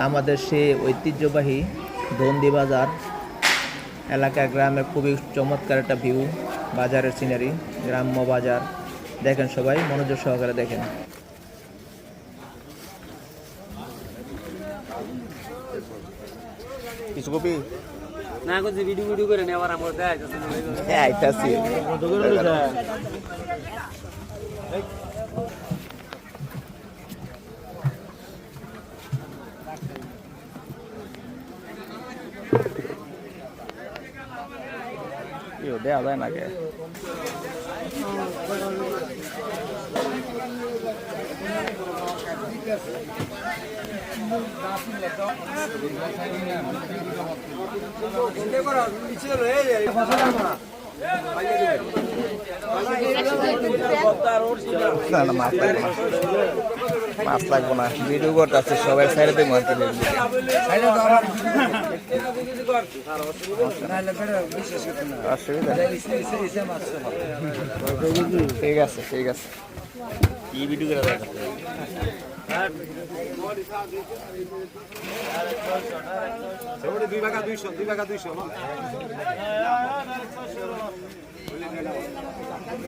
আমাদের সেই ঐতিহ্যবাহী ধন্দি বাজার এলাকা, গ্রামের খুবই চমৎকার একটা ভিউ, বাজারের সিনারি, গ্রাম্য বাজার। দেখেন সবাই মনোযোগ সহকারে দেখেন। কিছু কপি না করছি ভিডিও ভিডিও করে নেওয়ার আমার দেয় আইতাছি দেওয়া যায় না কে মাছ লাগবো না, ভিডিও করতে আছে সবাই সাইডে দেবো আর কি। ঠিক আছে ঠিক আছে, কি ভিডিও করে দুই ভাগা 200